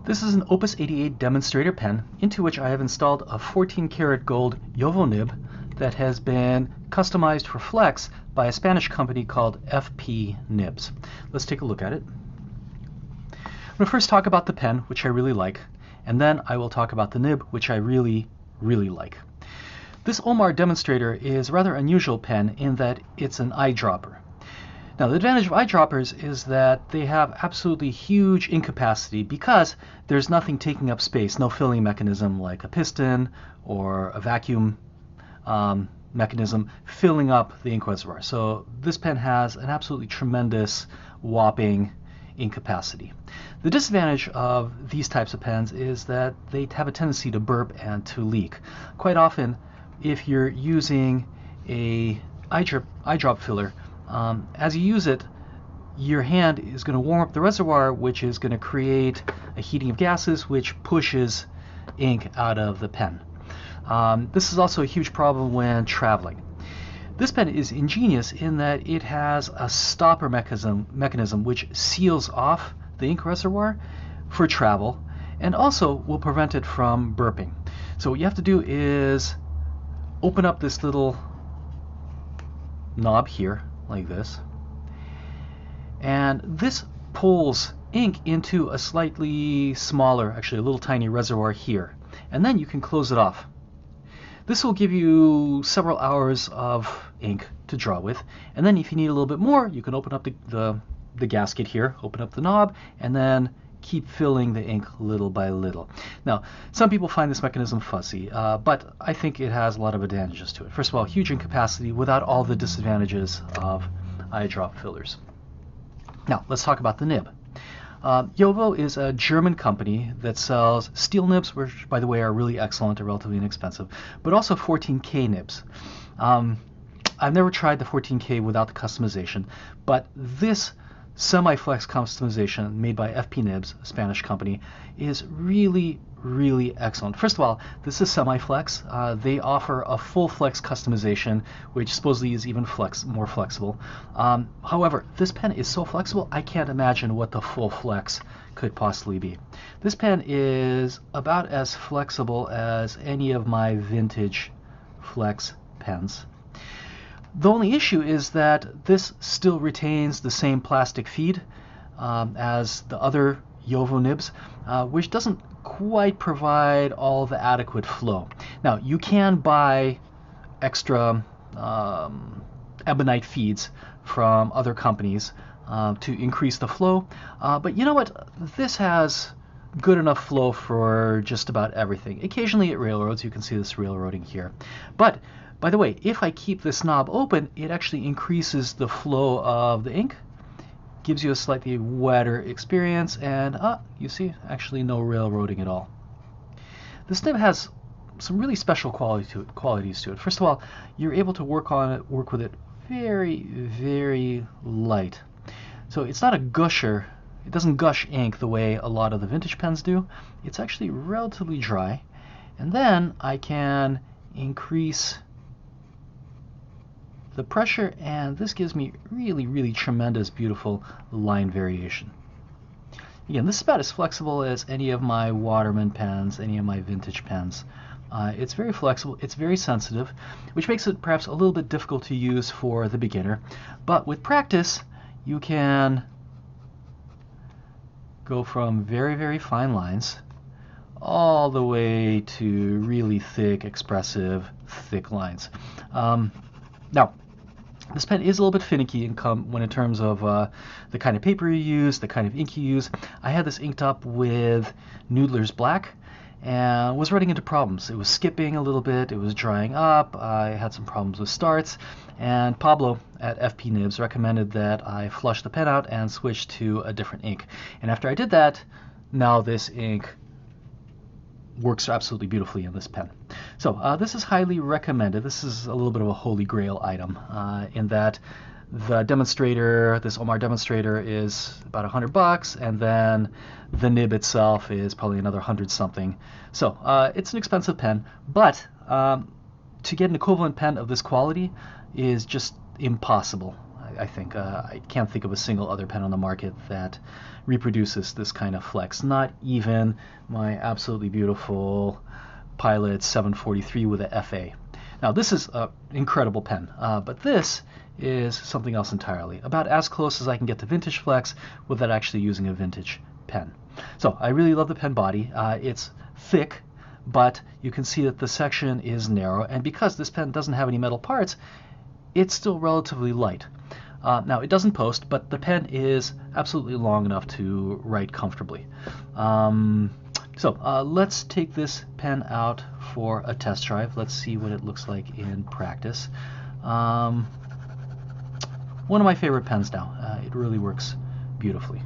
This is an Opus 88 demonstrator pen into which I have installed a 14 karat gold Jowo Nib that has been customized for flex by a Spanish company called FP Nibs. Let's take a look at it. I'm going to first talk about the pen, which I really like, and then I will talk about the nib, which I really like. This Omar demonstrator is a rather unusual pen in that it's an eyedropper. Now, the advantage of eyedroppers is that they have absolutely huge ink capacity because there's nothing taking up space, no filling mechanism like a piston or a vacuum mechanism filling up the ink reservoir. So this pen has an absolutely tremendous whopping ink capacity. The disadvantage of these types of pens is that they have a tendency to burp and to leak. Quite often, if you're using a eyedrop filler, as you use it, your hand is going to warm up the reservoir, which is going to create a heating of gases, which pushes ink out of the pen. This is also a huge problem when traveling. This pen is ingenious in that it has a stopper mechanism which seals off the ink reservoir for travel and also will prevent it from burping. So what you have to do is open up this little knob here like this, and this pulls ink into a slightly smaller, actually a little tiny reservoir here, and then you can close it off. This will give you several hours of ink to draw with, and then if you need a little bit more, you can open up the gasket here, open up the knob, and then keep filling the ink little by little. Now, some people find this mechanism fussy, but I think it has a lot of advantages to it. First of all, huge ink capacity without all the disadvantages of eyedrop fillers. Now, let's talk about the nib. Jowo is a German company that sells steel nibs, which, by the way, are really excellent and relatively inexpensive, but also 14K nibs. I've never tried the 14K without the customization, but this Semi-flex customization made by FP Nibs, a Spanish company, is really excellent. First of all, this is Semi-flex. They offer a full flex customization, which supposedly is even more flexible. However, this pen is so flexible, I can't imagine what the full flex could possibly be. This pen is about as flexible as any of my vintage flex pens. The only issue is that this still retains the same plastic feed as the other Jowo nibs, which doesn't quite provide all the adequate flow. Now, you can buy extra ebonite feeds from other companies to increase the flow, but you know what? This has good enough flow for just about everything. Occasionally it railroads. You can see this railroading here. But by the way, if I keep this knob open, it actually increases the flow of the ink, gives you a slightly wetter experience, and you see, actually no railroading at all. This nib has some really special qualities to it. First of all, you're able to work with it very light. So it's not a gusher. It doesn't gush ink the way a lot of the vintage pens do. It's actually relatively dry. And then I can increase the pressure, and this gives me really tremendous, beautiful line variation. Again, this is about as flexible as any of my Waterman pens, any of my vintage pens. It's very flexible, it's very sensitive, which makes it perhaps a little bit difficult to use for the beginner. But with practice, you can go from very fine lines all the way to really thick, expressive, thick lines. Now, this pen is a little bit finicky in terms of the kind of paper you use, the kind of ink you use. I had this inked up with Noodler's Black and was running into problems. It was skipping a little bit, it was drying up, I had some problems with starts, and Pablo at FP Nibs recommended that I flush the pen out and switch to a different ink. And after I did that, now this ink works absolutely beautifully in this pen. So this is highly recommended. This is a little bit of a holy grail item in that the demonstrator, this Omar demonstrator, is about $100, and then the nib itself is probably another 100 something. So it's an expensive pen, but to get an equivalent pen of this quality is just impossible. I think. I can't think of a single other pen on the market that reproduces this kind of flex. Not even my absolutely beautiful Pilot 743 with a FA. Now this is an incredible pen, but this is something else entirely. About as close as I can get to vintage flex without actually using a vintage pen. So I really love the pen body. It's thick, but you can see that the section is narrow, and because this pen doesn't have any metal parts, it's still relatively light. Now it doesn't post, but the pen is absolutely long enough to write comfortably. So let's take this pen out for a test drive. Let's see what it looks like in practice. One of my favorite pens now. It really works beautifully.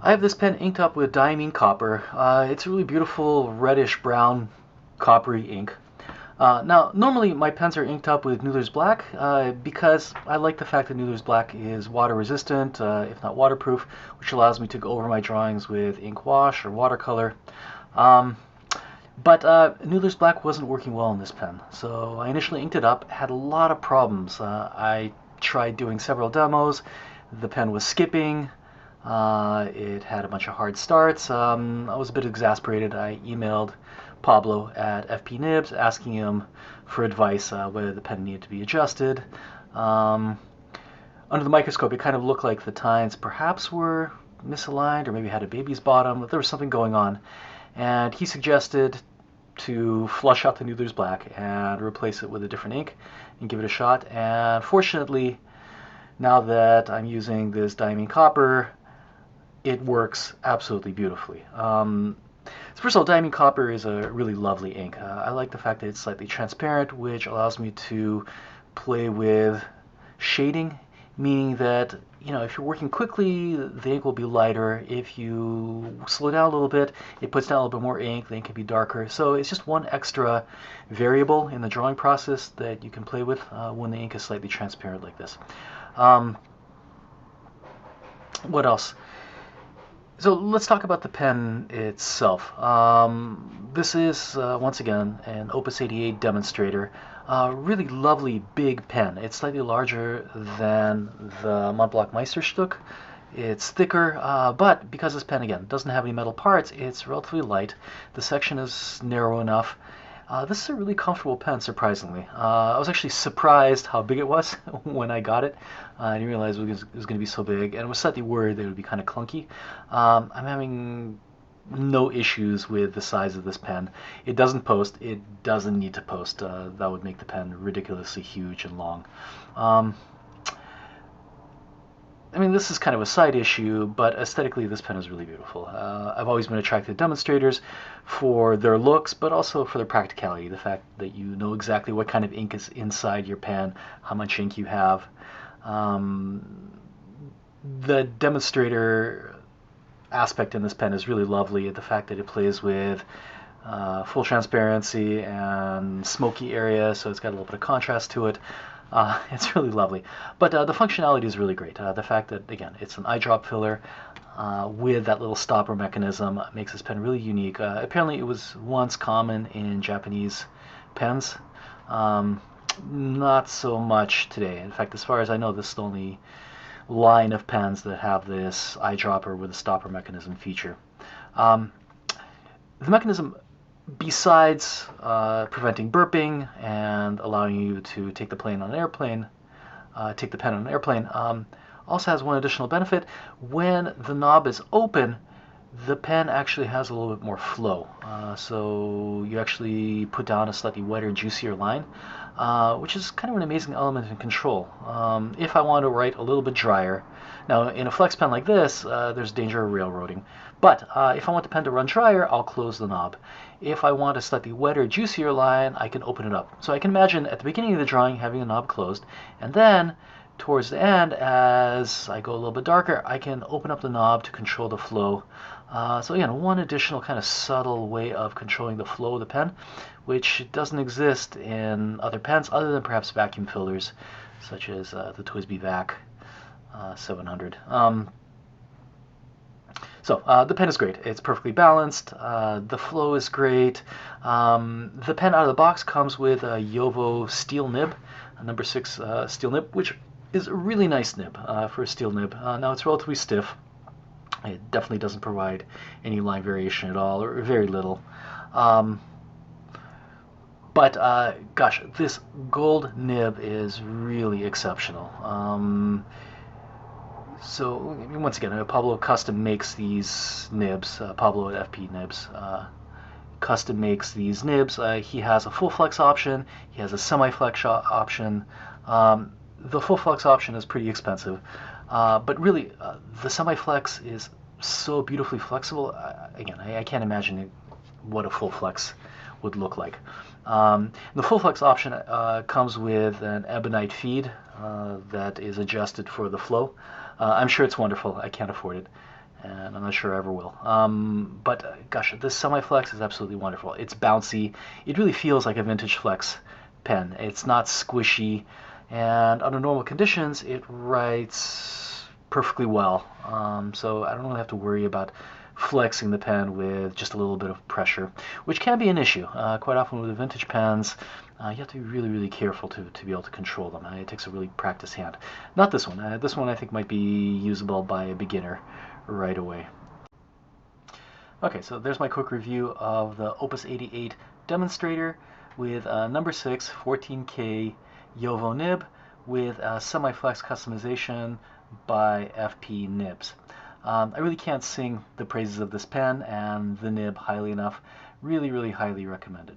I have this pen inked up with diamine copper. It's a really beautiful reddish brown coppery ink. Now, normally my pens are inked up with Noodler's Black because I like the fact that Noodler's Black is water resistant, if not waterproof, which allows me to go over my drawings with ink wash or watercolor. But Noodler's Black wasn't working well in this pen, so I initially inked it up, had a lot of problems. I tried doing several demos, the pen was skipping, it had a bunch of hard starts. I was a bit exasperated. I emailed Pablo at FP Nibs asking him for advice whether the pen needed to be adjusted. Under the microscope, it kind of looked like the tines perhaps were misaligned or maybe had a baby's bottom. There was something going on, and he suggested to flush out the Noodler's Black and replace it with a different ink and give it a shot. And fortunately, now that I'm using this diamine copper, it works absolutely beautifully. First of all, diamine copper is a really lovely ink. I like the fact that it's slightly transparent, which allows me to play with shading, meaning that, you know, if you're working quickly, the ink will be lighter. If you slow down a little bit, it puts down a little bit more ink, the ink can be darker. So it's just one extra variable in the drawing process that you can play with when the ink is slightly transparent like this. What else? So let's talk about the pen itself. This is, once again, an Opus 88 demonstrator. Really lovely big pen. It's slightly larger than the Montblanc Meisterstück. It's thicker, but because this pen, again, doesn't have any metal parts, it's relatively light. The section is narrow enough. This is a really comfortable pen, surprisingly. I was actually surprised how big it was when I got it. I didn't realize it was going to be so big, and I was slightly worried that it would be kind of clunky. I'm having no issues with the size of this pen. It doesn't post. It doesn't need to post. That would make the pen ridiculously huge and long. I mean, this is kind of a side issue, but aesthetically this pen is really beautiful. I've always been attracted to demonstrators for their looks, but also for their practicality. The fact that you know exactly what kind of ink is inside your pen, how much ink you have. The demonstrator aspect in this pen is really lovely. The fact that it plays with full transparency and smoky area, so it's got a little bit of contrast to it. It's really lovely. But the functionality is really great. The fact that, again, it's an eyedrop filler with that little stopper mechanism makes this pen really unique. Apparently it was once common in Japanese pens. Not so much today. In fact, as far as I know, this is the only line of pens that have this eyedropper with a stopper mechanism feature. The mechanism, besides preventing burping and allowing you to take the pen on an airplane, also has one additional benefit. When the knob is open, the pen actually has a little bit more flow. So you actually put down a slightly wetter, juicier line, which is kind of an amazing element in control. If I want to write a little bit drier, now in a flex pen like this, there's danger of railroading. But if I want the pen to run drier, I'll close the knob. If I want a slightly wetter, juicier line, I can open it up. So I can imagine at the beginning of the drawing having the knob closed, and then towards the end, as I go a little bit darker, I can open up the knob to control the flow. So again, one additional kind of subtle way of controlling the flow of the pen, which doesn't exist in other pens other than perhaps vacuum fillers, such as the TWSBI Vac 700. So the pen is great. It's perfectly balanced. The flow is great. The pen out of the box comes with a Jowo steel nib, a number 6 steel nib, which is a really nice nib for a steel nib. Now it's relatively stiff. It definitely doesn't provide any line variation at all, or very little. But gosh, this gold nib is really exceptional. So once again, Pablo custom makes these nibs. Pablo at FP Nibs custom makes these nibs. He has a full flex option. He has a semi-flex option. The full flex option is pretty expensive, but really the semi-flex is so beautifully flexible. Again, I can't imagine what a full flex would look like. The full flex option comes with an ebonite feed that is adjusted for the flow. I'm sure it's wonderful. I can't afford it, and I'm not sure I ever will. But gosh, this semi-flex is absolutely wonderful. It's bouncy. It really feels like a vintage flex pen. It's not squishy, and under normal conditions, it writes perfectly well. So I don't really have to worry about flexing the pen with just a little bit of pressure, which can be an issue. Quite often with the vintage pens, you have to be really, really careful to be able to control them. It takes a really practiced hand. Not this one. This one I think might be usable by a beginner right away. Okay, so there's my quick review of the Opus 88 demonstrator with number 6 14K Jowo nib with a semi-flex customization by FP Nibs. I really can't sing the praises of this pen and the nib highly enough. Really, really highly recommended.